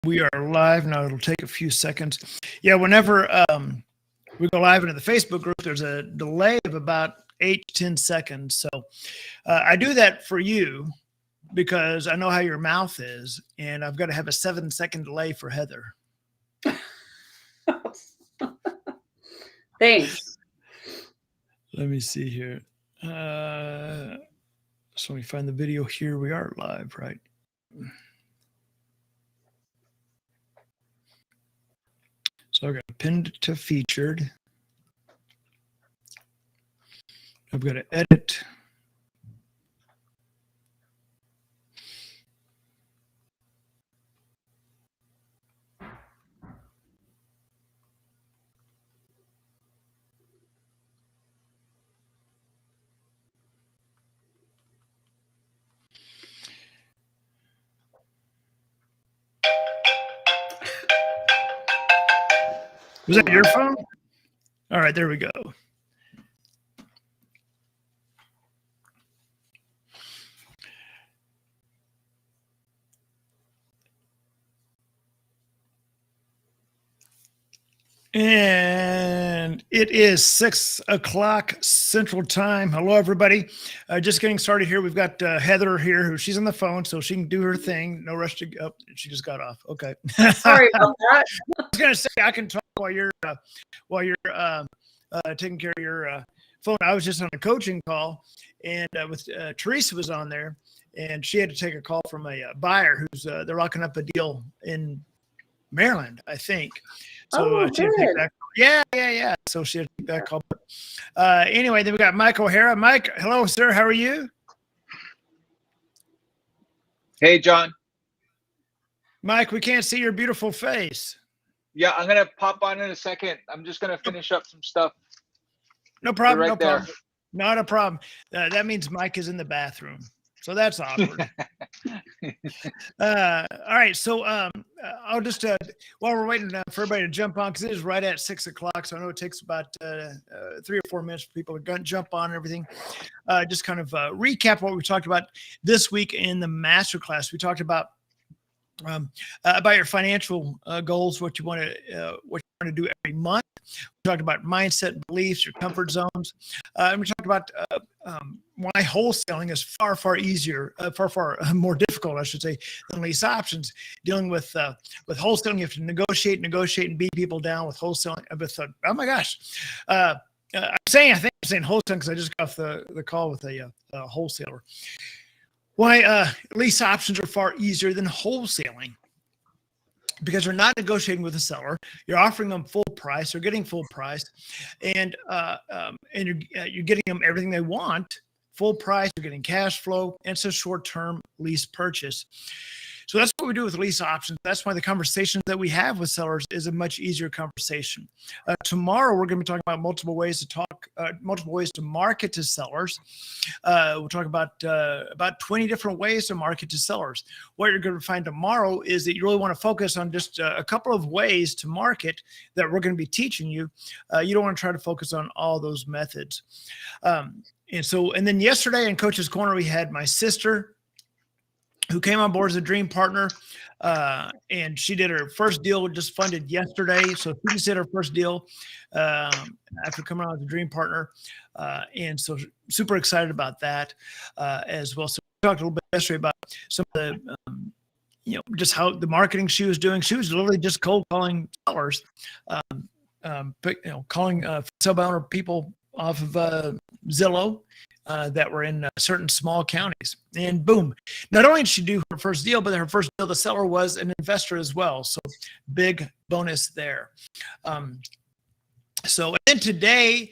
We are live now. It'll take a few seconds. Yeah, whenever we go live into the Facebook group, there's a delay of about 8 to 10 seconds. So I do that for you because I know how your mouth is, and I've got to have a 7-second delay for Heather. Thanks. Let me see here. So let me find the video here. We are live, right? So I've got pinned to featured. I've got to edit. Was that your phone? All right, there we go. And it is 6 o'clock Central Time. Hello, everybody. Just getting started here. We've got Heather here, she's on the phone, so she can do her thing. No rush to go. Oh, she just got off. Okay. Sorry about that. I was gonna say I can talk while you're taking care of your phone. I was just on a coaching call, and with Teresa was on there, and she had to take a call from a buyer who's they're locking up a deal in Maryland, I think. So she had to take that. Yeah. So she had to take that call. Anyway, then we got Mike O'Hara. Mike, hello, sir. How are you? Hey, John. Mike, we can't see your beautiful face. Yeah, I'm gonna pop on in a second. I'm just gonna finish up some stuff. No problem. Right No there. problem. Not a problem. That means Mike is in the bathroom. So that's awkward. All right. So I'll just, while we're waiting for everybody to jump on, because it is right at 6 o'clock. So I know it takes about 3 or 4 minutes for people to jump on and everything. Just kind of recap what we talked about this week in the Masterclass. We talked about your financial goals, what you want to do every month. We talked about mindset, beliefs, your comfort zones. And we talked about why wholesaling is far easier, far more difficult, I should say, than lease options. Dealing with wholesaling, you have to negotiate and beat people down with wholesaling. Oh my gosh. I think I'm saying wholesaling because I just got off the call with a wholesaler. Why lease options are far easier than wholesaling. Because you're not negotiating with the seller, you're offering them full price, they're getting full price, and you're getting them everything they want, full price, you're getting cash flow, and it's a short-term lease purchase. So that's what we do with lease options. That's why the conversation that we have with sellers is a much easier conversation. Tomorrow, we're going to be talking about multiple ways to market to sellers. We'll talk about 20 different ways to market to sellers. What you're going to find tomorrow is that you really want to focus on just a couple of ways to market that we're going to be teaching you. You don't want to try to focus on all those methods. And then yesterday in Coach's Corner, we had my sister, who came on board as a dream partner, and she did her first deal, just funded yesterday. So she just did her first deal after coming on as a dream partner, and so super excited about that as well. So we talked a little bit yesterday about some of the, just how the marketing she was doing. She was literally just cold calling sellers, calling sell by owner people off of Zillow. That were in certain small counties, and boom, not only did she do her first deal, but her first deal, the seller was an investor as well. So big bonus there. So then today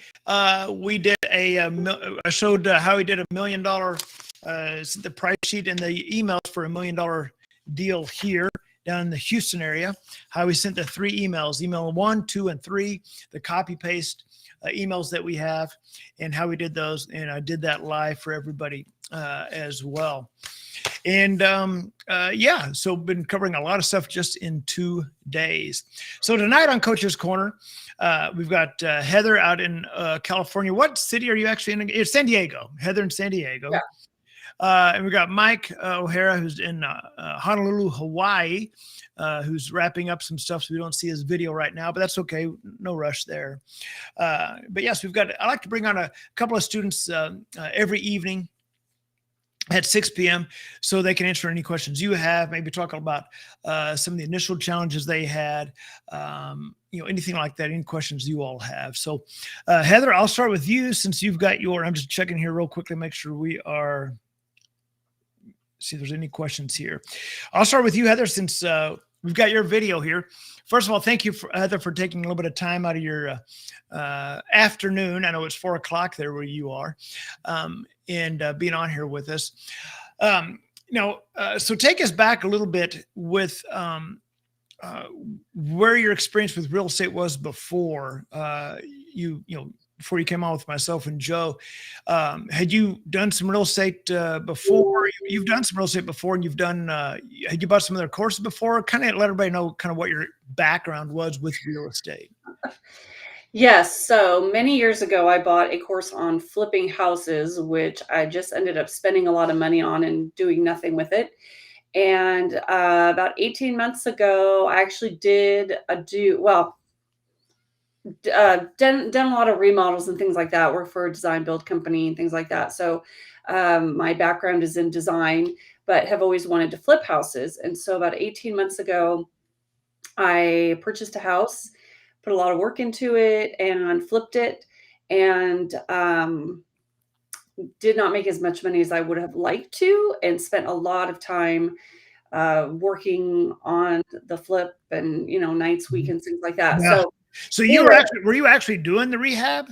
we did I showed how we did $1 million, the price sheet and the emails for $1 million deal here down in the Houston area, how we sent the 3 emails, email 1, 2, and 3, the copy paste emails that we have, and how we did those. And I did that live for everybody as well. And so been covering a lot of stuff just in 2 days. So tonight on Coach's Corner, we've got Heather out in California. What city are you actually in? It's San Diego. Heather in San Diego. And we got Mike O'Hara, who's in Honolulu, Hawaii, who's wrapping up some stuff. So we don't see his video right now, but that's okay. No rush there. But yes, I like to bring on a couple of students every evening at 6 p.m. so they can answer any questions you have, maybe talk about some of the initial challenges they had, anything like that, any questions you all have. So Heather, I'll start with you since you've got I'm just checking here real quickly, make sure see if there's any questions here. I'll start with you, Heather, since we've got your video here. First of all, thank you, Heather, for taking a little bit of time out of your afternoon. I know it's 4 o'clock there where you are, and being on here with us. So take us back a little bit with where your experience with real estate was before before you came on with myself and Joe. Had you done some real estate before? You've done some real estate before, and had you bought some other courses before? Kind of let everybody know kind of what your background was with real estate. Yes. So many years ago, I bought a course on flipping houses, which I just ended up spending a lot of money on and doing nothing with it. And about 18 months ago, I actually done a lot of remodels and things like that. Work for a design build company and things like that. So my background is in design, but have always wanted to flip houses. And so about 18 months ago, I purchased a house, put a lot of work into it, and flipped it, and did not make as much money as I would have liked to, and spent a lot of time working on the flip and, nights, weekends, things like that. Yeah. So were you actually doing the rehab?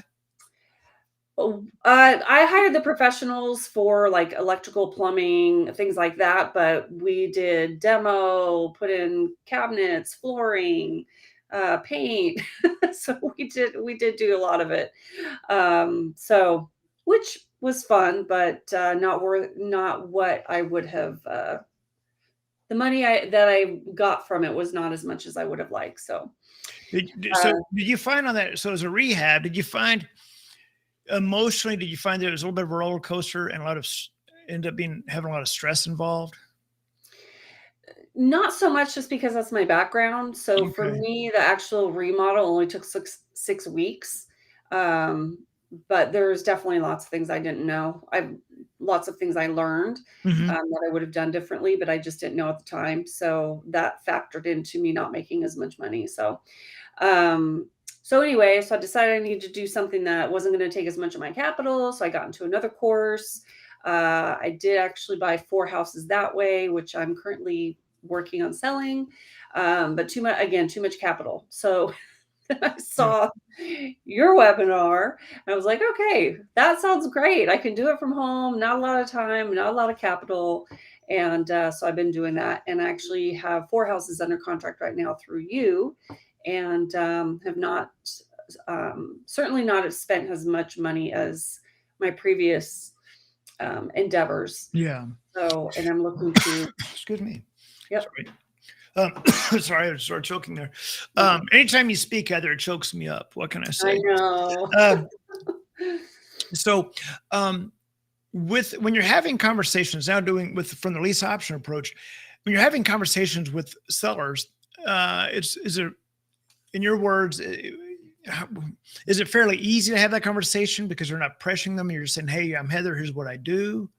I hired the professionals for like electrical, plumbing, things like that, but we did demo, put in cabinets, flooring, paint. So we did do a lot of it. So which was fun, but not what I would have. The money that I got from it was not as much as I would have liked. So did you find on that? So as a rehab, did you find emotionally, did you find that it was a little bit of a roller coaster and ended up having a lot of stress involved? Not so much, just because that's my background. So Okay. for me, the actual remodel only took six weeks. But there's definitely lots of things I didn't know. Lots of things I learned that I would have done differently, but I just didn't know at the time. So that factored into me not making as much money. So anyway, I decided I needed to do something that wasn't going to take as much of my capital. So I got into another course. I did actually buy 4 houses that way, which I'm currently working on selling. But too much capital. So I saw your webinar and I was like, okay, that sounds great. I can do it from home, not a lot of time, not a lot of capital. And so I've been doing that, and I actually have 4 houses under contract right now through you, and have not, certainly not spent as much money as my previous endeavors. Yeah. So, and I'm looking to. Excuse me. Yep. Sorry. Sorry, I started choking there. Anytime you speak, Heather, it chokes me up. What can I say? I know. So, when you're having conversations now, from the lease option approach, when you're having conversations with sellers, in your words, is it fairly easy to have that conversation because you're not pressuring them? You're just saying, "Hey, I'm Heather. Here's what I do."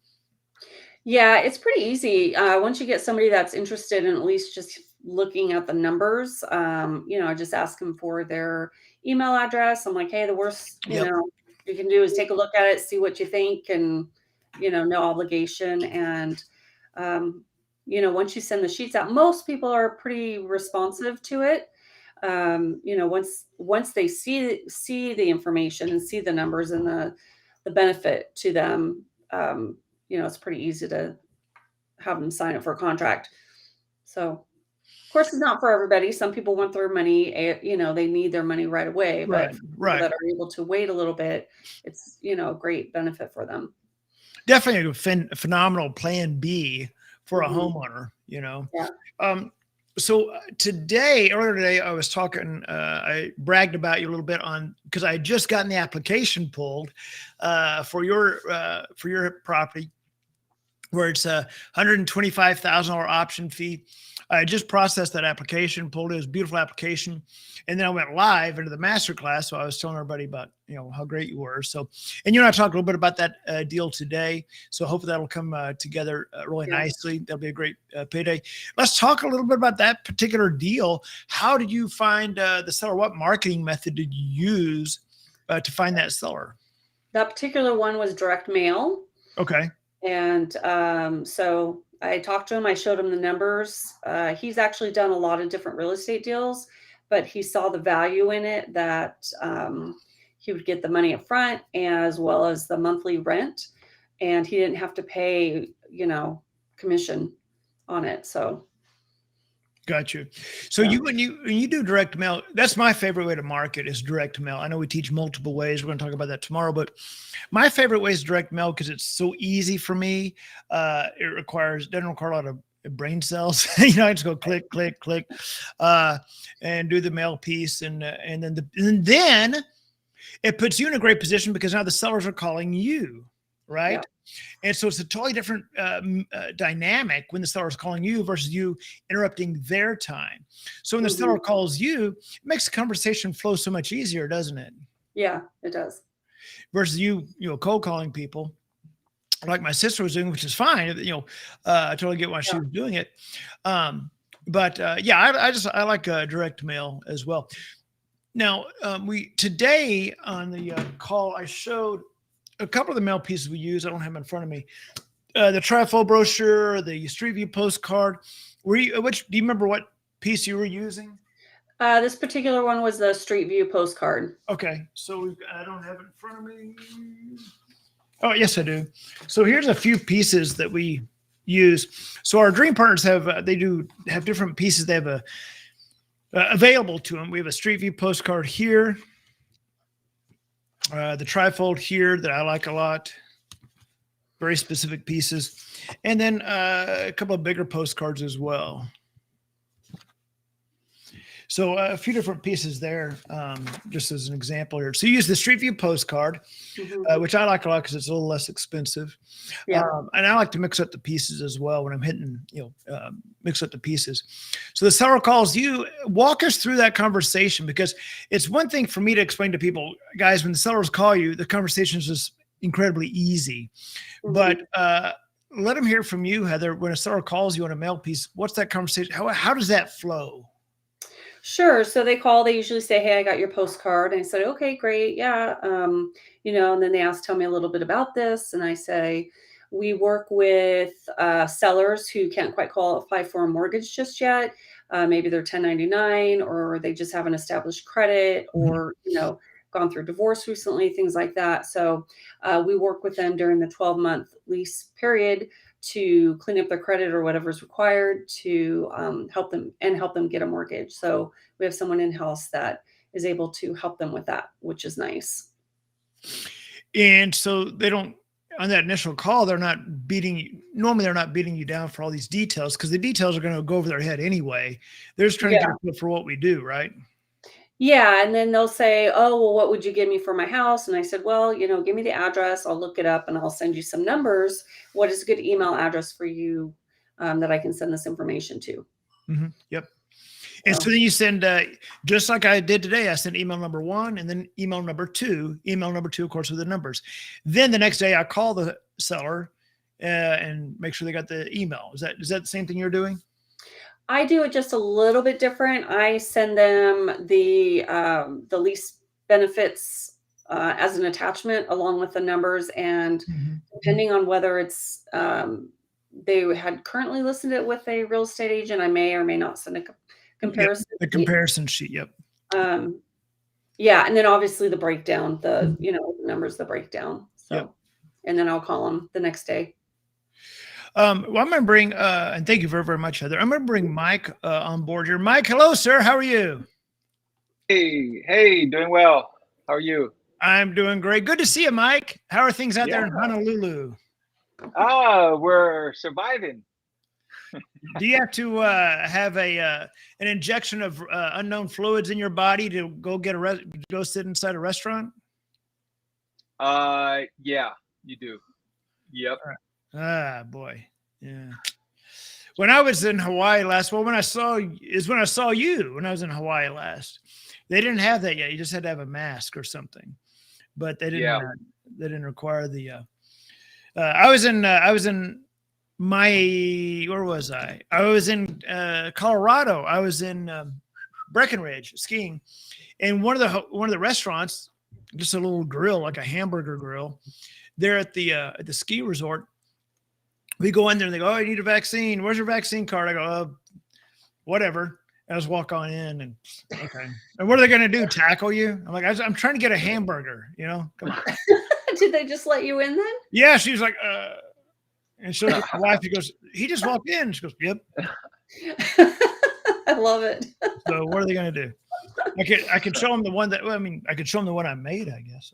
Yeah, it's pretty easy. Once you get somebody that's interested in at least just looking at the numbers, I just ask them for their email address. I'm like, hey, the worst, you can do is take a look at it, see what you think, and, no obligation. And, once you send the sheets out, most people are pretty responsive to it. Once they see the information and see the numbers and the benefit to them, it's pretty easy to have them sign up for a contract. So, of course, it's not for everybody. Some people want their money, they need their money right away. But for people that are able to wait a little bit, it's, a great benefit for them. Definitely a phenomenal plan B for a homeowner, Yeah. So earlier today, I was talking, I bragged about you a little bit because I had just gotten the application pulled for your property. where it's a $125,000 option fee. I just processed that application, pulled it. It was a beautiful application. And then I went live into the masterclass. So I was telling everybody about, how great you were. So, and you and I talked a little bit about that deal today. So hopefully that'll come together really nicely. That'll be a great payday. Let's talk a little bit about that particular deal. How did you find the seller? What marketing method did you use to find that seller? That particular one was direct mail. Okay. And so I talked to him. I showed him the numbers. He's actually done a lot of different real estate deals, but he saw the value in it that he would get the money up front as well as the monthly rent. And he didn't have to pay, commission on it. So. Got you. So when you do direct mail, that's my favorite way to market is direct mail. I know we teach multiple ways. We're going to talk about that tomorrow, but my favorite way is direct mail because it's so easy for me. It doesn't require a lot of brain cells. I just go click, click, click, and do the mail piece, and then it puts you in a great position because now the sellers are calling you, right? Yeah. And so it's a totally different dynamic when the seller is calling you versus you interrupting their time. So when the seller calls you, it makes the conversation flow so much easier, doesn't it? Yeah, it does. Versus you cold calling people like my sister was doing, which is fine. I totally get why she was doing it. I like direct mail as well. Now, today on the call, I showed a couple of the mail pieces we use. I don't have them in front of me. The trifold brochure, the Street View postcard. Do you remember what piece you were using? This particular one was the Street View postcard. Okay. So I don't have it in front of me. Oh, yes, I do. So here's a few pieces that we use. So our dream partners have different pieces. They have available to them. We have a Street View postcard here. The trifold here that I like a lot, very specific pieces. And then a couple of bigger postcards as well. So a few different pieces there, just as an example here. So you use the Street View postcard, which I like a lot because it's a little less expensive. Yeah. And I like to mix up the pieces as well when I'm hitting, mix up the pieces. So the seller calls you, walk us through that conversation, because it's one thing for me to explain to people, guys, when the sellers call you, the conversation is just incredibly easy. But let them hear from you, Heather. When a seller calls you on a mail piece, what's that conversation? How does that flow? Sure. So they call, they usually say, hey, I got your postcard. And I said, okay, great. Yeah. And then they tell me a little bit about this. And I say, we work with sellers who can't quite qualify for a mortgage just yet. Maybe they're 1099 or they just haven't established credit or, gone through divorce recently, things like that. So we work with them during the 12-month lease period to clean up their credit or whatever's required to help them get a mortgage. So we have someone in-house that is able to help them with that, which is nice. And so they don't, on that initial call, they're not beating you down for all these details, because the details are going to go over their head anyway. They're just trying to get a feel for what we do, right? Yeah. And then they'll say, oh, well, what would you give me for my house? And I said, well, give me the address. I'll look it up and I'll send you some numbers. What is a good email address for you that I can send this information to? Yep. And so then you send, just like I did today, I sent email number 1 and then email number 2, of course, with the numbers. Then the next day I call the seller and make sure they got the email. Is that the same thing you're doing? I do it just a little bit different. I send them the lease benefits as an attachment along with the numbers, and depending on whether it's they had currently listed it with a real estate agent, I may or may not send a comparison. Yep, the comparison sheet. Yep. Yeah, and then obviously the breakdown, the numbers, the breakdown. So, and then I'll call them the next day. I'm going to bring, and thank you very, very much, Heather. I'm going to bring Mike on board here. Mike, hello, sir. How are you? Hey, doing well. How are you? I'm doing great. Good to see you, Mike. How are things out there in Honolulu? We're surviving. Do you have to have an injection of unknown fluids in your body to go sit inside a restaurant? Yeah, you do. Yep. Ah, boy. Yeah. When I was in Hawaii last, well, when I saw you when I was in Hawaii last. They didn't have that yet. You just had to have a mask or something, but Yeah. they didn't require the. I was in my where was I? I was in Colorado. I was in Breckenridge skiing, and one of the restaurants, just a little grill, like a hamburger grill, there at the ski resort. We go in there and they go, "Oh, you need a vaccine. Where's your vaccine card?" I go, "Whatever." I just walk on in and okay. And what are they going to do? Tackle you? I'm like, I'm trying to get a hamburger. Come on. Did they just let you in then? Yeah, she's like, and she looked at my wife. She goes, "He just walked in." She goes, "Yep." I love it. So what are they going to do? I could show them the one that. Well, I mean, I could show them the one I made. I guess.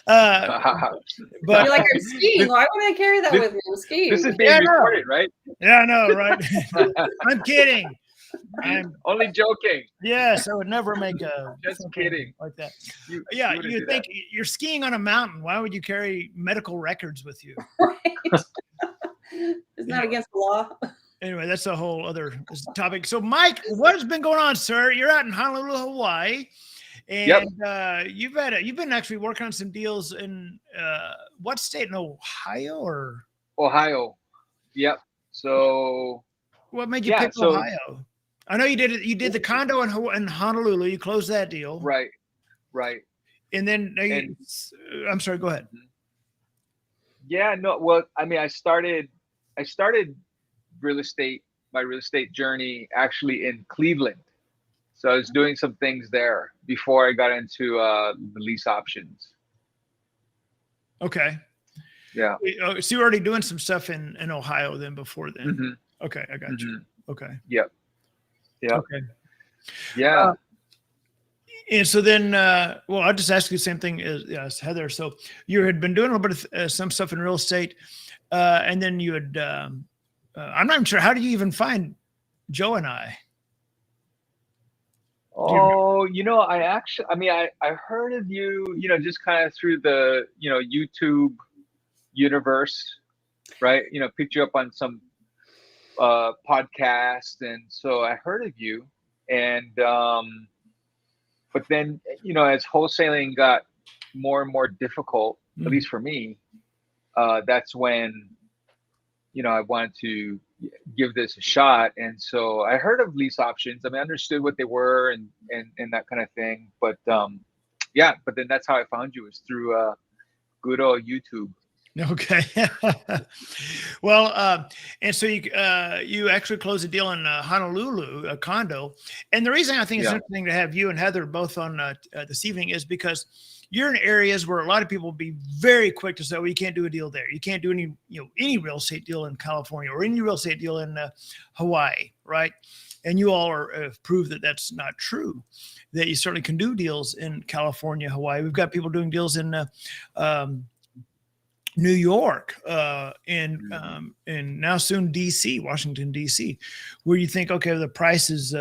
I don't know. But You're like, I'm skiing. Why would I carry that with me? I'm skiing. This is being recorded, right? Yeah, I know, right? I'm kidding. I'm only joking. Yes, I would never make a just kidding like that. You think you're skiing on a mountain. Why would you carry medical records with you? Right. Isn't that against the law? Anyway, that's a whole other topic. So, Mike, what has been going on, sir? You're out in Honolulu, Hawaii, and you've been actually working on some deals in what state? In Ohio or Ohio? Yep. So, what made you pick Ohio? I know you did it. You did the condo in Honolulu. You closed that deal, right? And then I'm sorry. Go ahead. Yeah. No. Well, I mean, I started my real estate journey actually in Cleveland. So I was doing some things there before I got into the lease options. Okay. Yeah. So you're already doing some stuff in Ohio then before then. Mm-hmm. Okay, I got you. Okay. Yep. Okay. Yeah. And so then, well, I'll just ask you the same thing as Heather. So you had been doing a little bit of some stuff in real estate, and then you had, I'm not even sure, how do you even find Joe and I? Oh, I heard of you, just kind of through the, YouTube universe, right? Picked you up on some podcast, and so I heard of you, and but then as wholesaling got more and more difficult, at least for me, that's when I wanted to give this a shot. And so I heard of lease options. I mean, I understood what they were and that kind of thing, but but then that's how I found you, was through good old YouTube. Okay. Well, and so you actually closed a deal in Honolulu, a condo. And the reason I think it's interesting to have you and Heather both on this evening is because you're in areas where a lot of people will be very quick to say, well, you can't do a deal there. You can't do any real estate deal in California or any real estate deal in Hawaii, right? And you all have proved that that's not true, that you certainly can do deals in California, Hawaii. We've got people doing deals in New York, and now soon DC, Washington, DC, where you think, okay, the price is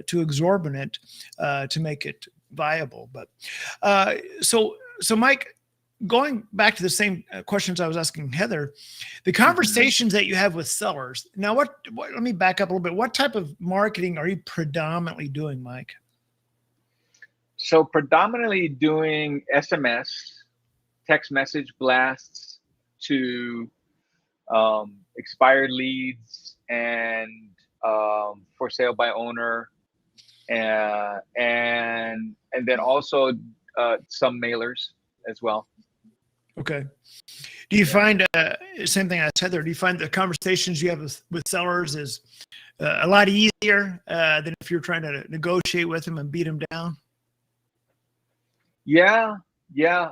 too exorbitant to make it viable. But so Mike, going back to the same questions I was asking Heather, the conversations that you have with sellers. Now, what let me back up a little bit. What type of marketing are you predominantly doing, Mike? So predominantly doing SMS, text message blasts to expired leads and for sale by owner, and then also some mailers as well. Okay. Do you find same thing I said there? Do you find the conversations you have with sellers is a lot easier than if you're trying to negotiate with them and beat them down? Yeah.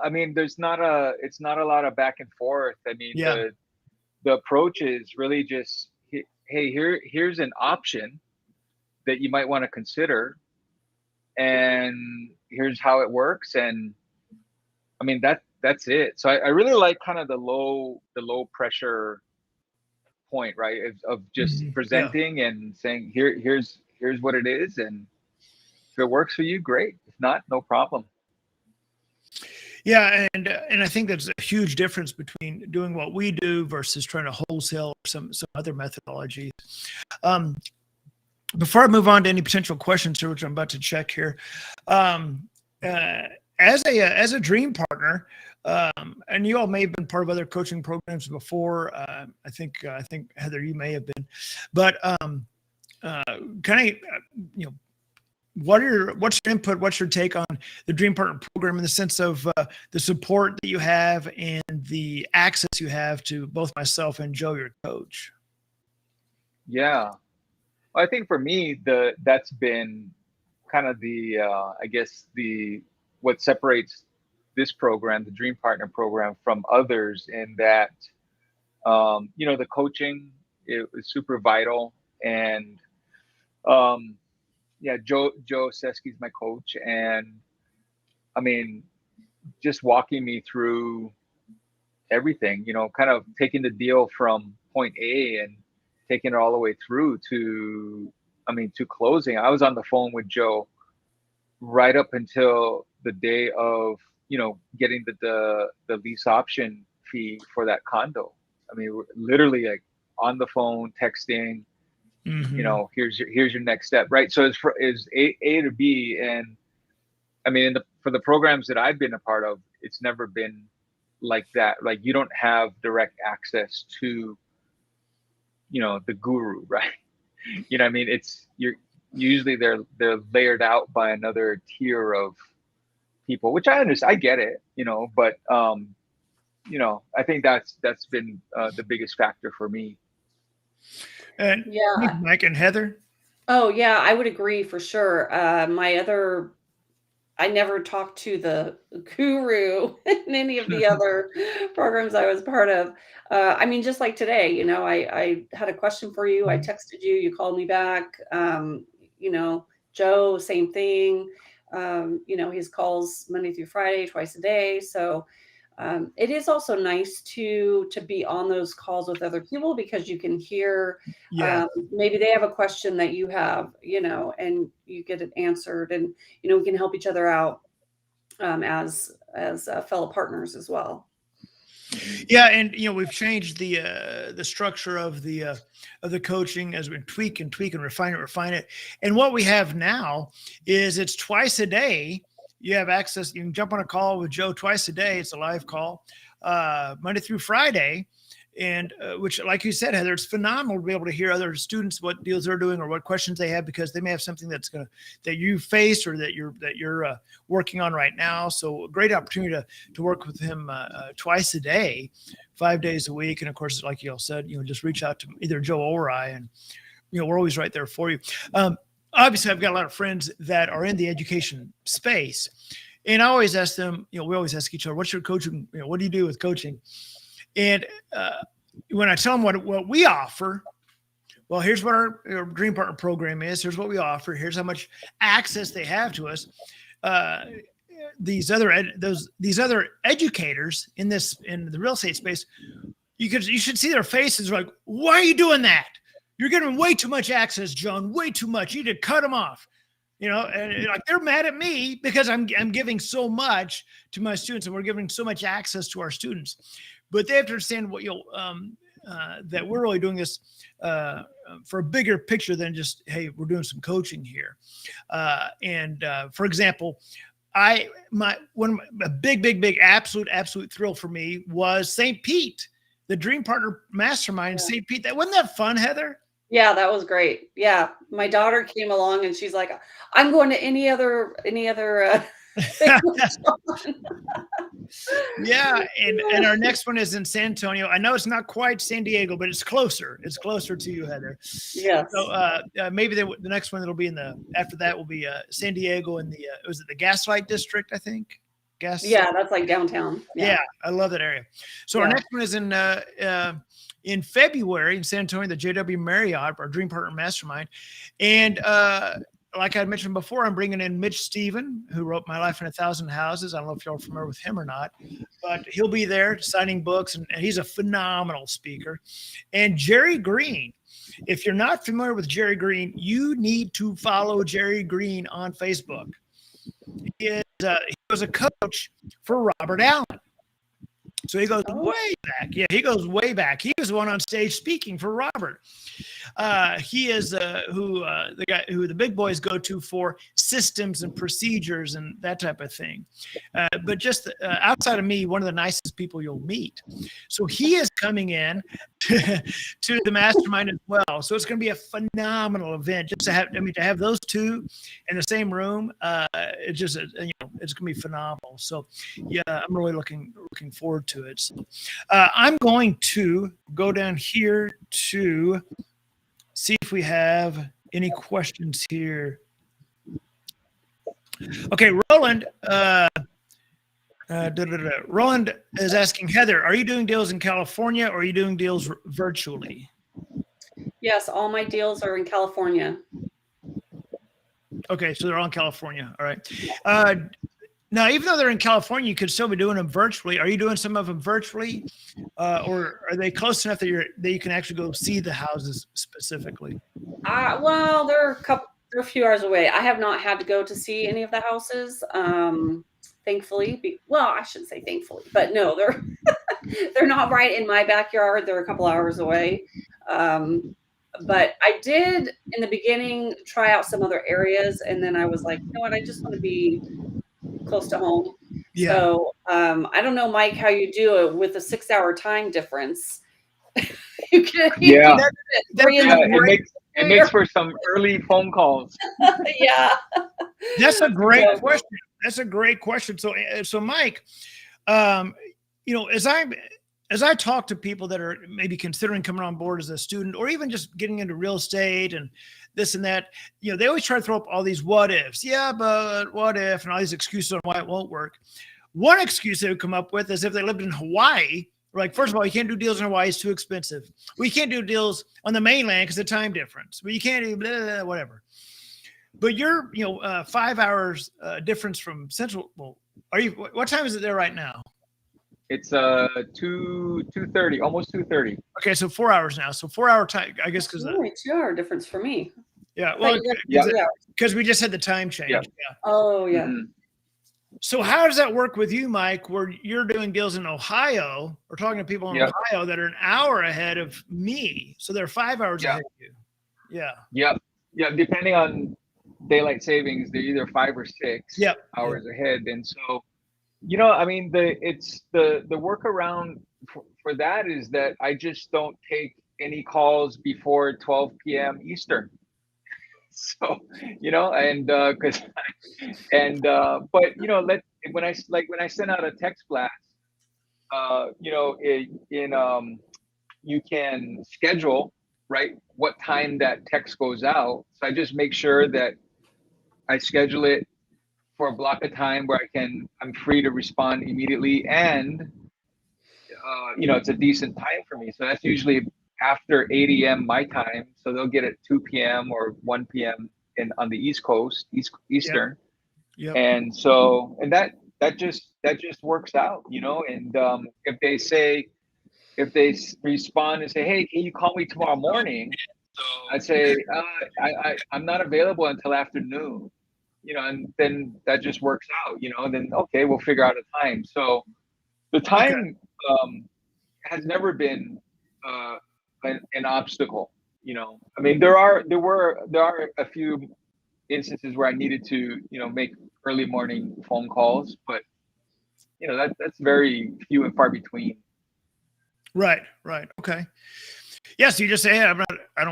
I mean, it's not a lot of back and forth. I mean, the approach is really just, hey, here's an option that you might want to consider, and here's how it works. And I mean, that's it. So I really like kind of the low pressure point, right? Of just presenting and saying, here's what it is. And if it works for you, great. If not, no problem. Yeah, and I think that's a huge difference between doing what we do versus trying to wholesale or some other methodology. Um, Before I move on to any potential questions here, which I'm about to check here, um, uh, as a dream partner, and you all may have been part of other coaching programs before. I think Heather, you may have been, but kind of you know, what's your input? What's your take on the Dream Partner program in the sense of the support that you have and the access you have to both myself and Joe, your coach? Yeah, I think for me, that's been kind of the I guess the what separates this program, the Dream Partner program, from others, in that the coaching is super vital, and yeah, Joe Seski's my coach, and I mean, just walking me through everything, kind of taking the deal from point A and taking it all the way through to closing. I was on the phone with Joe right up until the day of, getting the lease option fee for that condo. I mean, we're literally like on the phone, texting, here's your next step, right? So it's A to B. And I mean, for the programs that I've been a part of, it's never been like that. Like, you don't have direct access to, the guru, right? You know what I mean? You're usually they're layered out by another tier of people, which I understand. I get it, but I think that's been the biggest factor for me. And Yeah. Mike and Heather. Oh, yeah, I would agree for sure. I never talked to the guru in any of the other programs I was part of. I mean, just like today, I had a question for you. I texted you, you called me back. Joe, same thing. His calls Monday through Friday, twice a day. So it is also nice to be on those calls with other people, because you can hear maybe they have a question that you have, and you get it answered, and we can help each other out as fellow partners as well. Yeah, and we've changed the structure of the coaching as we tweak and refine it. And what we have now is it's twice a day. You have access. You can jump on a call with Joe twice a day. It's a live call, Monday through Friday. And which, like you said, Heather, it's phenomenal to be able to hear other students, what deals they're doing or what questions they have, because they may have something that you face or that you're working on right now. So a great opportunity to work with him twice a day, 5 days a week. And of course, like you all said, just reach out to either Joe or I, and we're always right there for you. Obviously, I've got a lot of friends that are in the education space, and I always ask them, we always ask each other, what's your coaching? What do you do with coaching? And when I tell them what we offer, well, here's what our Dream Partner program is. Here's what we offer. Here's how much access they have to us. These other educators in the real estate space, you should see their faces. Like, why are you doing that? You're giving way too much access, John. Way too much. You need to cut them off. And like, they're mad at me because I'm giving so much to my students, and we're giving so much access to our students. But they have to understand that we're really doing this for a bigger picture than just, hey, we're doing some coaching here. For example, a big absolute thrill for me was St. Pete, the Dream Partner Mastermind in St. Pete. Wasn't that fun, Heather? Yeah, that was great. Yeah, my daughter came along and she's like, "I'm going to any other Yeah, and our next one is in San Antonio. I know it's not quite San Diego, but it's closer. It's closer to you, Heather. Yes. So maybe the next one that'll be after that will be San Diego in was it the Gaslight District, I think? Yeah, that's like downtown. Yeah, I love that area. So our next one is in February in San Antonio, the JW Marriott, our Dream Partner Mastermind. And like I mentioned before, I'm bringing in Mitch Stephen, who wrote My Life in 1,000 Houses. I don't know if y'all are familiar with him or not, but he'll be there signing books, and he's a phenomenal speaker. And Jerry Green. If you're not familiar with Jerry Green, you need to follow Jerry Green on Facebook. He was a coach for Robert Allen. So he goes way back. Yeah, he goes way back. He was the one on stage speaking for Robert. He is the guy who the big boys go to for systems and procedures and that type of thing. But just outside of me, one of the nicest people you'll meet. So he is coming in to the mastermind as well. So it's going to be a phenomenal event. Just to have those two in the same room, it's just it's going to be phenomenal. So yeah, I'm really looking forward to it. So, I'm going to go down here to see if we have any questions here. Okay, Roland. Roland is asking, Heather, are you doing deals in California or are you doing deals virtually? Yes, all my deals are in California. Okay, so they're all in California. All right. Now, even though they're in California, you could still be doing them virtually. Are you doing some of them virtually, or are they close enough that you can actually go see the houses specifically? Well, they're a few hours away. I have not had to go to see any of the houses, thankfully. Well, I shouldn't say thankfully, but no, they're not right in my backyard. They're a couple hours away. But I did in the beginning try out some other areas, and then I was like, you know what, I just want to be close to home. Yeah. So I don't know, Mike, how you do it with a 6-hour time difference. It makes for some early phone calls. Yeah. That's a great question. That's a great question. So Mike, as I talk to people that are maybe considering coming on board as a student or even just getting into real estate and this and that, they always try to throw up all these what ifs. Yeah, but what if, and all these excuses on why it won't work. One excuse they would come up with is if they lived in Hawaii, like, first of all, you can't do deals in Hawaii. It's too expensive. We can't do deals on the mainland because of the time difference. But you can't do blah, blah, blah, whatever. But you're, 5 hours difference from Central. Well, what time is it there right now? It's 2:30, almost 2:30. Okay, so 4 hours now. So 4 hour time, I guess, because only 2 hour difference for me. Yeah, well, because we just had the time change. Yeah. Oh yeah. Mm-hmm. So how does that work with you, Mike, where you're doing deals in Ohio or talking to people in Ohio that are an hour ahead of me? So they're 5 hours ahead of you. Yeah. Yep. Yeah. Depending on daylight savings, they're either 5 or 6 hours ahead. And so, the workaround for that is that I just don't take any calls before 12 p.m. Eastern. So, when I send out a text blast, you can schedule, right, what time that text goes out. So I just make sure that I schedule it for a block of time where I'm free to respond immediately. And, it's a decent time for me. So that's usually after 8 a.m. my time. So they'll get it 2 p.m. or 1 p.m. on the East Coast, Eastern. Yep. And so, and that just works out, and if they respond and say, hey, can you call me tomorrow morning? I'd say, I'm not available until afternoon, and then that just works out, and then, okay, we'll figure out a time. So the time has never been an obstacle, there are a few instances where I needed to, make early morning phone calls, but that's very few and far between. Right. Okay. Yes, you just say, hey, I'm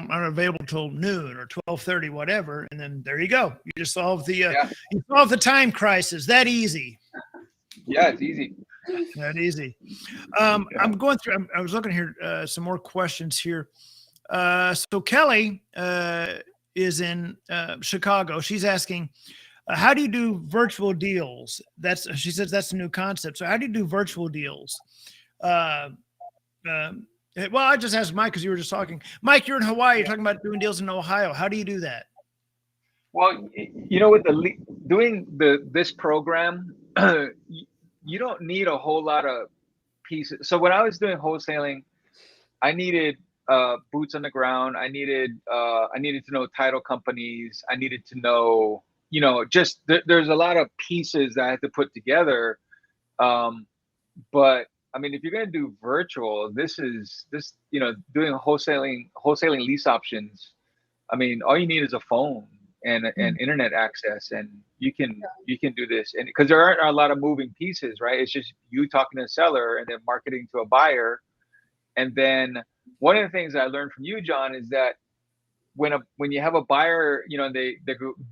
not available till noon or 12:30, whatever, and then there you go. You just solve the time crisis. That easy. Yeah, it's easy. That easy. I'm going through. I was looking here some more questions here. So Kelly is in Chicago. She's asking, how do you do virtual deals? She says that's a new concept. So how do you do virtual deals? Well, I just asked Mike because you were just talking. Mike, you're in Hawaii. You're talking about doing deals in Ohio. How do you do that? Well, with doing this program, you don't need a whole lot of pieces. So when I was doing wholesaling, I needed boots on the ground. I needed to know title companies. I needed to know, you know, just there's a lot of pieces that I have to put together. But I mean, if you're going to do virtual, this, you know, doing wholesaling lease options. I mean, all you need is a phone and internet access, and you can do this. And because there aren't a lot of moving pieces, right? It's just you talking to a seller and then marketing to a buyer. And then one of the things I learned from you, John, is that when you have a buyer, you know, they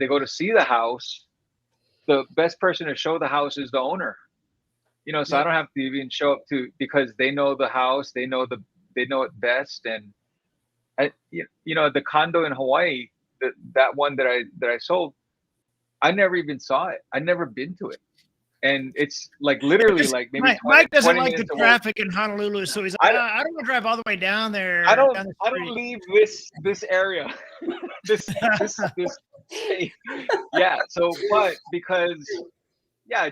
go to see the house, the best person to show the house is the owner. You know, so I don't have to even show up because they know the house, they know it best. And you know, the condo in Hawaii, that one that I sold, I never even saw it. I'd never been to it. And it's like literally like maybe Mike doesn't 20 like the minutes traffic in Honolulu, so he's like, I don't want to drive all the way down there. I don't down the I don't street." leave this area. this yeah. So but because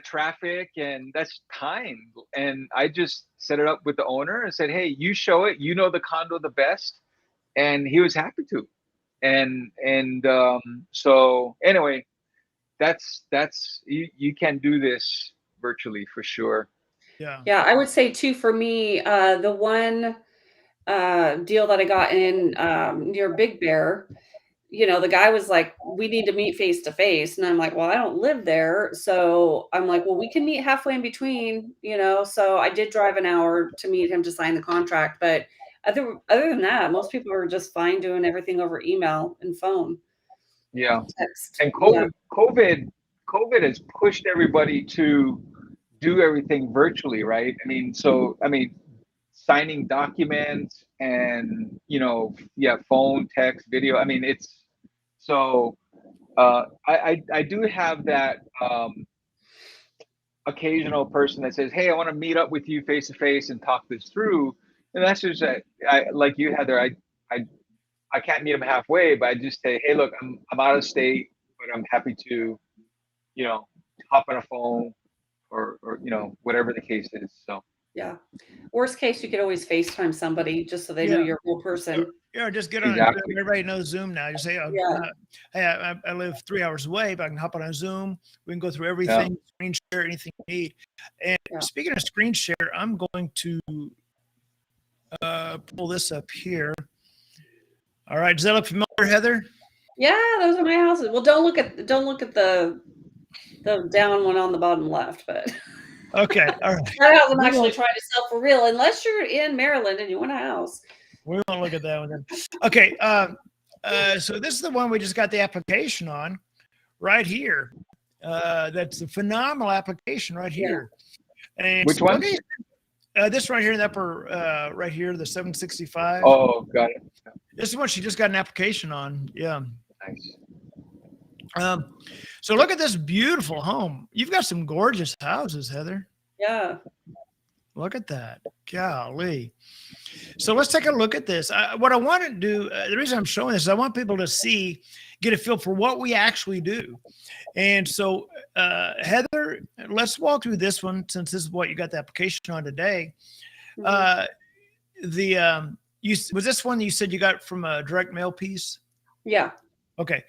traffic, and that's time. And I just set it up with the owner and said, hey, you show it, you know the condo the best. And he was happy to. And so anyway, that's you can do this virtually for sure. Yeah, I would say too, for me, the one deal that I got in near Big Bear, you know, the guy was like, we need to meet face to face. And I'm like, well, I don't live there. So I'm like, well, we can meet halfway in between, you know. So I did drive an hour to meet him to sign the contract. But other than that, most people are just fine doing everything over email and phone. Yeah. Text. And COVID has pushed everybody to do everything virtually, right? I mean, signing documents and, you know, phone, text, video. I mean, it's so I do have that occasional person that says, hey, I want to meet up with you face to face and talk this through. And that's just I like you, Heather. I can't meet them halfway, but I just say, hey, look, I'm out of state, but I'm happy to, you know, hop on a phone or you know, whatever the case is. So yeah. Worst case, you could always FaceTime somebody just so they know you're a real person. Yeah, just get on. Exactly. Everybody knows Zoom now. Just say, hey, I live 3 hours away, but I can hop on a Zoom. We can go through everything, screen share anything you need. And speaking of screen share, I'm going to pull this up here. All right, does that look familiar, Heather? Yeah, those are my houses. Well, don't look at the down one on the bottom left, but okay, all right. That house I'm actually trying to sell for real, unless you're in Maryland and you want a house. We won't look at that one then. Okay, so this is the one we just got the application on, right here. That's a phenomenal application right here. And which one? This right here in the upper, right here, the 765. Oh, got it. This is what she just got an application on. Yeah. Nice. So look at this beautiful home. You've got some gorgeous houses, Heather. Yeah. Look at that. Golly. So let's take a look at this. What I want to do, the reason I'm showing this is I want people to get a feel for what we actually do. And so, Heather, let's walk through this one since this is what you got the application on today. Mm-hmm. Was this one you said you got from a direct mail piece? Yeah. Okay.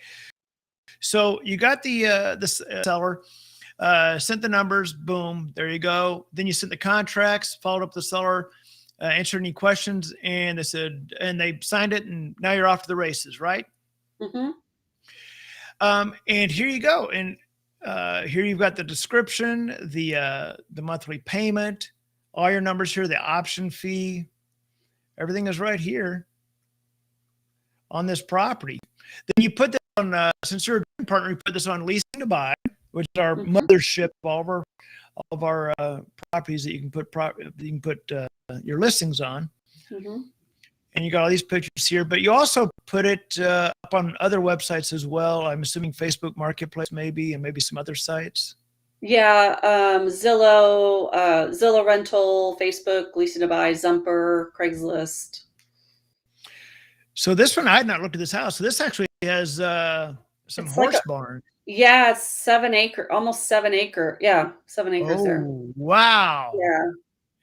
So you got the seller, sent the numbers, boom, there you go. Then you sent the contracts, followed up the seller, answered any questions, and they said, and they signed it, and now you're off to the races, right? Mm-hmm. And here you go. And here you've got the description, the monthly payment, all your numbers here, the option fee, everything is right here on this property. Then you put this on, since you're a partner, you put this on leasing to buy, which is our mothership of all of our properties that you can put your listings on. Mm-hmm. And you got all these pictures here, but you also put it up on other websites as well. I'm assuming Facebook Marketplace maybe, and maybe some other sites. Yeah, Zillow, Zillow Rental, Facebook, Leasing to Buy, Zumper, Craigslist. So this one, I had not looked at this house. So this actually has some horse barn. Yeah, it's 7 acre, almost 7 acre. Yeah, 7 acres there. Wow. Yeah.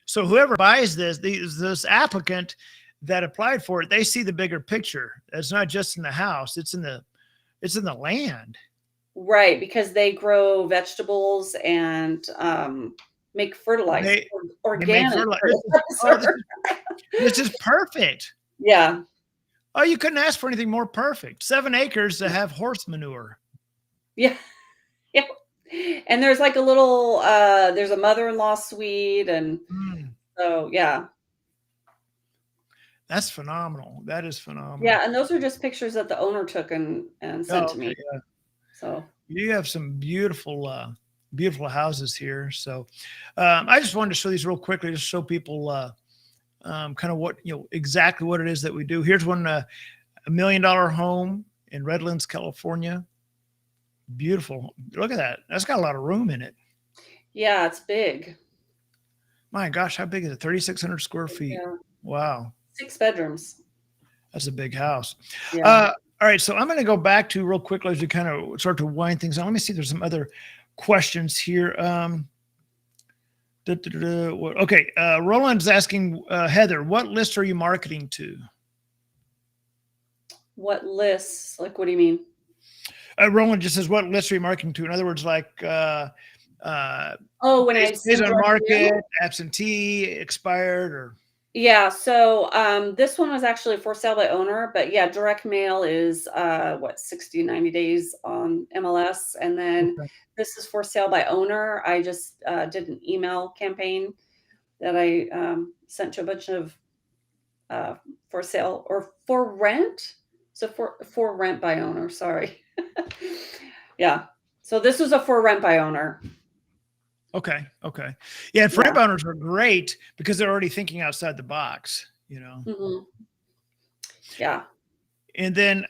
So whoever buys this applicant that applied for it, they see the bigger picture. It's not just in the house; it's in the land. Right, because they grow vegetables and make fertilizer, They make organic fertilizer. fertilizer. This is perfect. Yeah. Oh, you couldn't ask for anything more perfect. 7 acres to have horse manure. Yeah. Yeah. And there's like a little there's a mother-in-law suite, and so yeah. That's phenomenal. That is phenomenal. Yeah, and those are just pictures that the owner took and sent to me. Yeah. So You have some beautiful, beautiful houses here. So I just wanted to show these real quickly, just show people kind of what, exactly what it is that we do. Here's one, $1 million home in Redlands, California. Beautiful. Look at that. That's got a lot of room in it. yeah, it's big. My gosh, how big is it? 3,600 square feet. Yeah. Wow. 6 bedrooms. That's a big house. Yeah. All right. So I'm going to go back to real quickly as we kind of start to wind things down. Let me see if there's some other questions here. Okay. Roland's asking, Heather, what list are you marketing to? What lists? Like, what do you mean? Roland just says, what list are you marketing to? In other words, like, when I stays on market, absentee, expired, or. Yeah. So this one was actually for sale by owner, but yeah, direct mail is 60, 90 days on MLS. And then this is for sale by owner. I just did an email campaign that I sent to a bunch of for sale or for rent. So for rent by owner, sorry. Yeah. So this was a for rent by owner. Okay. Yeah. And rent by owners are great because they're already thinking outside the box, Mm-hmm. Yeah. And then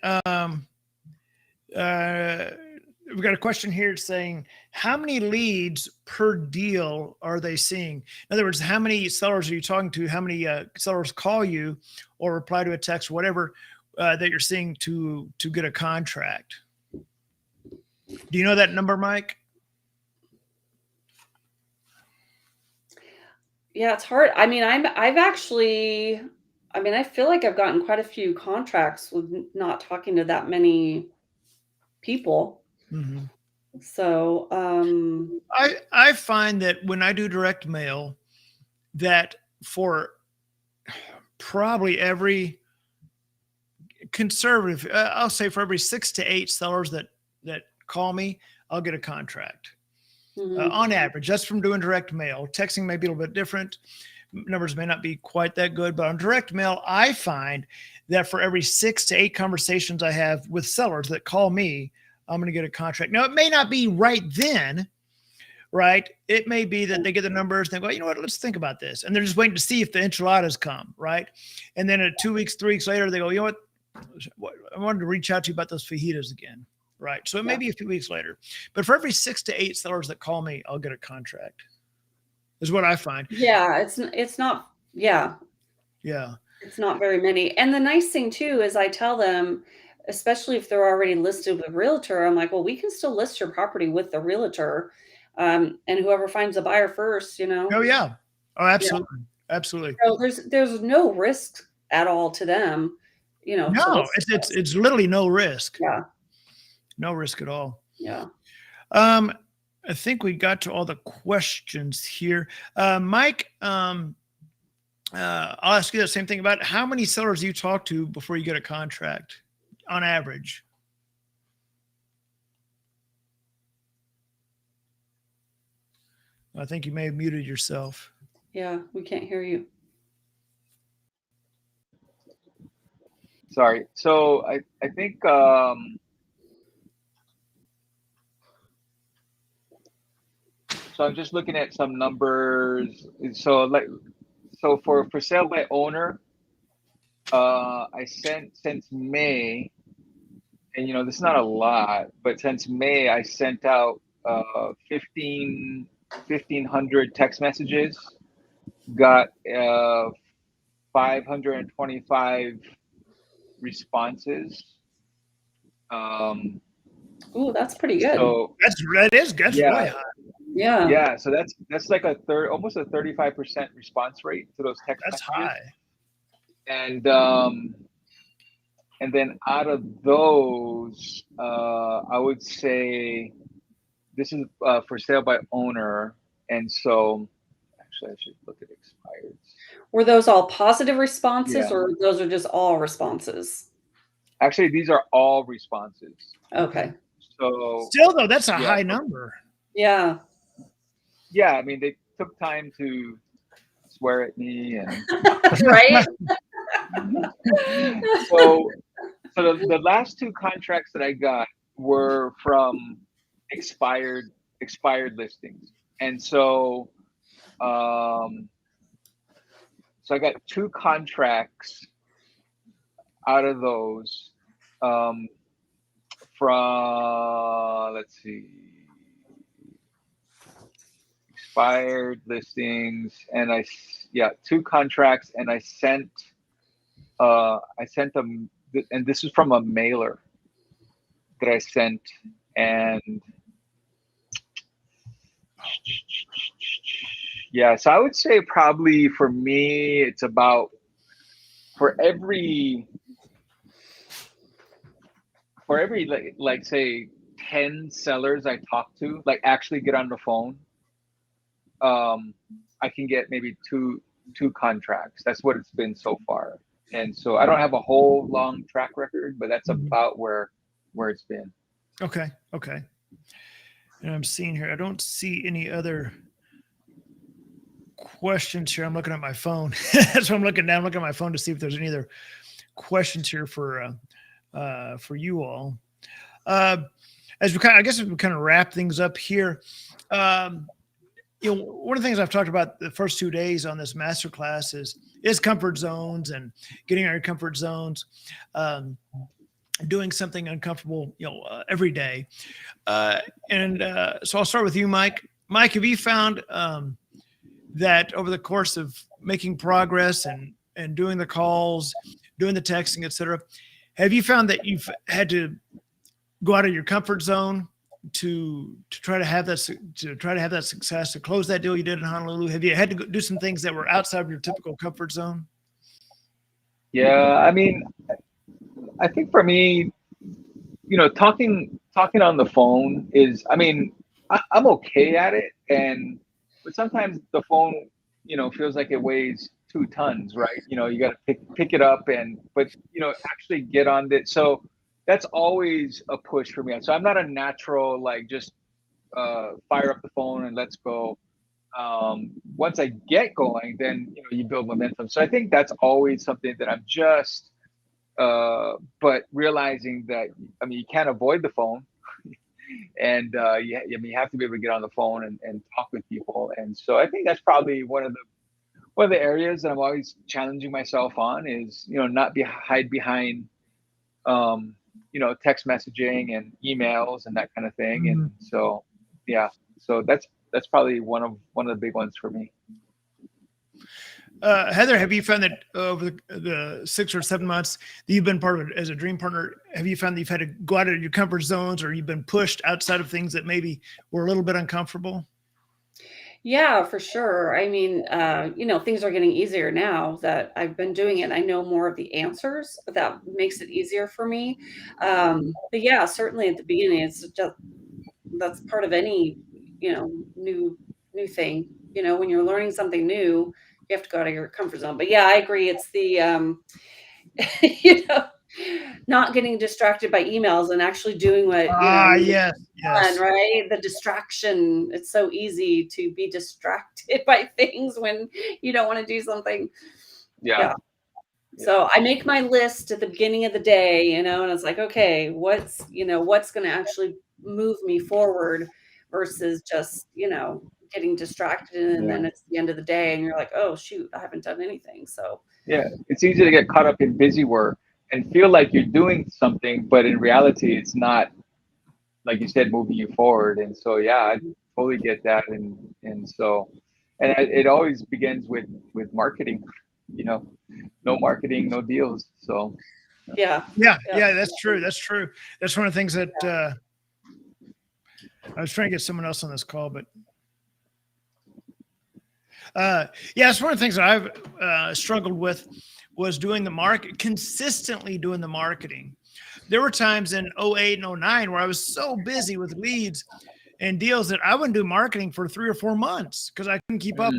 we've got a question here saying, how many leads per deal are they seeing? In other words, how many sellers are you talking to? How many sellers call you or reply to a text, whatever, that you're seeing to get a contract? Do you know that number, Mike? Yeah, it's hard. I mean, I feel like I've gotten quite a few contracts with not talking to that many people. Mm-hmm. So, I find that when I do direct mail, that for probably every conservative, I'll say for every 6 to 8 sellers that call me, I'll get a contract. On average. That's from doing direct mail. Texting may be a little bit different. Numbers may not be quite that good, but on direct mail, I find that for every 6 to 8 conversations I have with sellers that call me, I'm going to get a contract. Now, it may not be right then, right? It may be that they get the numbers and they go, you know what, let's think about this. And they're just waiting to see if the enchiladas come, right? And then 2 weeks, 3 weeks later, they go, you know what, I wanted to reach out to you about those fajitas again. Right. So it may be a few weeks later, but for every 6 to 8 sellers that call me, I'll get a contract is what I find. Yeah. It's not. Yeah. Yeah. It's not very many. And the nice thing too, is I tell them, especially if they're already listed with a realtor, I'm like, well, we can still list your property with the realtor. And whoever finds a buyer first, Oh yeah. Oh, absolutely. Yeah. Absolutely. So there's no risk at all to them, No, it's literally no risk. Yeah. No risk at all. Yeah. I think we got to all the questions here. Mike, I'll ask you the same thing about how many sellers do you talk to before you get a contract on average? I think you may have muted yourself. Yeah, we can't hear you. Sorry. So I think so I'm just looking at some numbers. So for sale by owner, I sent since May, and this is not a lot, but since May I sent out 1,500 text messages, got 525 responses. Ooh, that's pretty good. So that's really high. Yeah. So that's like almost a 35% response rate to those text messages. That's high. And And then out of those, I would say this is for sale by owner. And so actually I should look at expired. Were those all positive responses, Yeah. or those are just all responses? Actually, these are all responses. Okay. So Still though, that's a yeah, high number. Yeah. yeah, I mean, they took time to swear at me and Right? so the last two contracts that I got were from expired listings. And so so I got two contracts out of those from, let's see, expired listings, and two contracts, and I sent them, and this is from a mailer that I sent, and yeah, so I would say probably for me, it's about for every like say 10 sellers I talk to, like actually get on the phone, I can get maybe two contracts. That's what it's been so far. And so I don't have a whole long track record, but that's about where it's been. Okay. And I'm seeing here, I don't see any other questions here. I'm looking at my phone. That's what I'm looking down. I'm looking at my phone to see if there's any other questions here for you all. As we I guess we kind of wrap things up here. One of the things I've talked about the first 2 days on this masterclass is comfort zones and getting out of your comfort zones, doing something uncomfortable, every day. So I'll start with you, Mike. Mike, have you found that over the course of making progress and doing the calls, doing the texting, et cetera, have you found that you've had to go out of your comfort zone to try to have that success, to close that deal you did in Honolulu? Have you had to do some things that were outside of your typical comfort zone? Yeah, I mean, I think for me, talking on the phone is, I mean, I'm okay at it, but sometimes the phone, feels like it weighs 2 tons, right? You got to pick it up but actually get on it. So that's always a push for me. So I'm not a natural, like, just fire up the phone and let's go. Once I get going, then you build momentum. So I think that's always something that I'm just but realizing that, I mean, you can't avoid the phone, and you have to be able to get on the phone and talk with people. And so I think that's probably one of the areas that I'm always challenging myself on is, not hide behind text messaging and emails and that kind of thing. Mm-hmm. And so so that's probably one of the big ones for me. Heather, have you found that over the 6 or 7 months that you've been part of it as a dream partner, have you found that you've had to go out of your comfort zones, or you've been pushed outside of things that maybe were a little bit uncomfortable? Yeah, for sure. I mean, things are getting easier now that I've been doing it. I know more of the answers. That makes it easier for me. But yeah, certainly at the beginning, it's just that's part of any new thing. When you're learning something new, you have to go out of your comfort zone. But yeah, I agree. It's the not getting distracted by emails and actually doing what Yes. fun, right? The distraction. It's so easy to be distracted by things when you don't want to do something. Yeah. So I make my list at the beginning of the day, and it's like, okay, what's going to actually move me forward versus just, getting distracted. And then it's the end of the day and you're like, oh, shoot, I haven't done anything. So yeah, it's easy to get caught up in busy work and feel like you're doing something, but in reality, it's not, like you said, moving you forward. And so, yeah, I totally get that. And so, and it always begins with marketing, no marketing, no deals. So, yeah, that's true. That's one of the things that I was trying to get someone else on this call, but it's one of the things that I've struggled with was doing the market, consistently doing the marketing. There were times in 08 and 09 where I was so busy with leads and deals that I wouldn't do marketing for 3 or 4 months because I couldn't keep up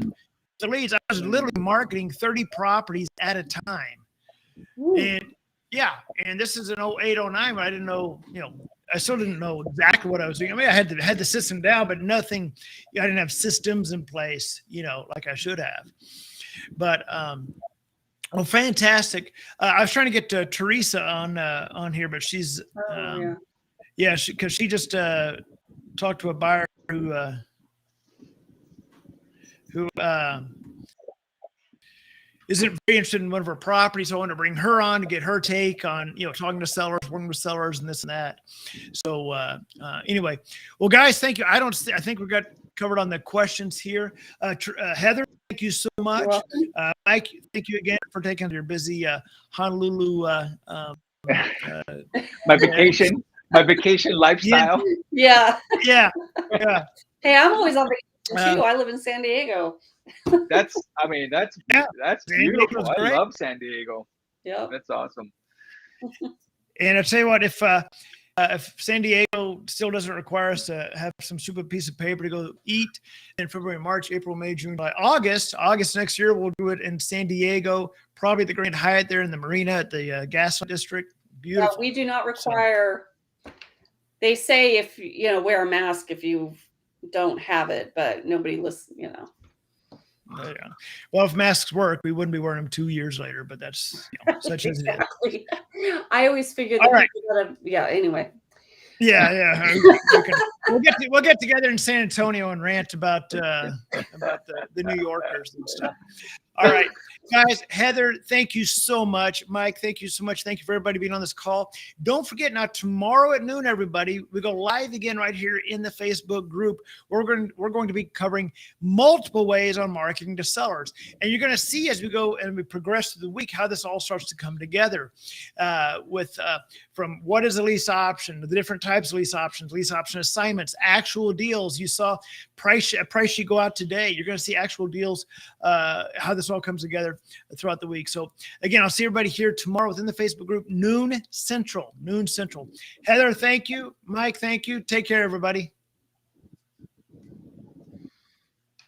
the leads. I was literally marketing 30 properties at a time. And yeah, and this is in 08, 09, but I didn't know, I still didn't know exactly what I was doing. I mean, I had the system down, but nothing, I didn't have systems in place, like I should have. But, well, fantastic. I was trying to get Teresa on here, but she's, because she just talked to a buyer who isn't very interested in one of her properties. So I want to bring her on to get her take on, talking to sellers, working with sellers and this and that. So anyway, well, guys, thank you. I think we got covered on the questions here. Heather, thank you so much. Mike, thank you again for taking your busy Honolulu. My vacation lifestyle. Yeah. Yeah. Hey, I'm always on vacation too. I live in San Diego. That's beautiful. I love San Diego. Yeah, that's awesome. And I tell you what, if San Diego still doesn't require us to have some stupid piece of paper to go eat in February, March, April, May, June, July, August next year, we'll do it in San Diego, probably the Grand Hyatt there in the marina at the Gaslamp District. Beautiful. Yeah, we do not require. They say if wear a mask if you don't have it, but nobody listens. Yeah. Well, if masks work, we wouldn't be wearing them 2 years later, but that's such as it is. I always figured that anyway. Yeah. We'll get together in San Antonio and rant about the New Yorkers and stuff. All right, guys. Heather, thank you so much. Mike, thank you so much. Thank you for everybody being on this call. Don't forget, now tomorrow at noon, everybody, we go live again right here in the Facebook group. We're going to be covering multiple ways on marketing to sellers, and you're going to see as we go and we progress through the week how this all starts to come together. From what is a lease option, the different types of lease option assignments, actual deals. You saw price sheet go out today. You're going to see actual deals. How this all comes together throughout the week. So again, I'll see everybody here tomorrow within the Facebook group, noon Central. Heather, thank you. Mike, thank you. Take care, everybody.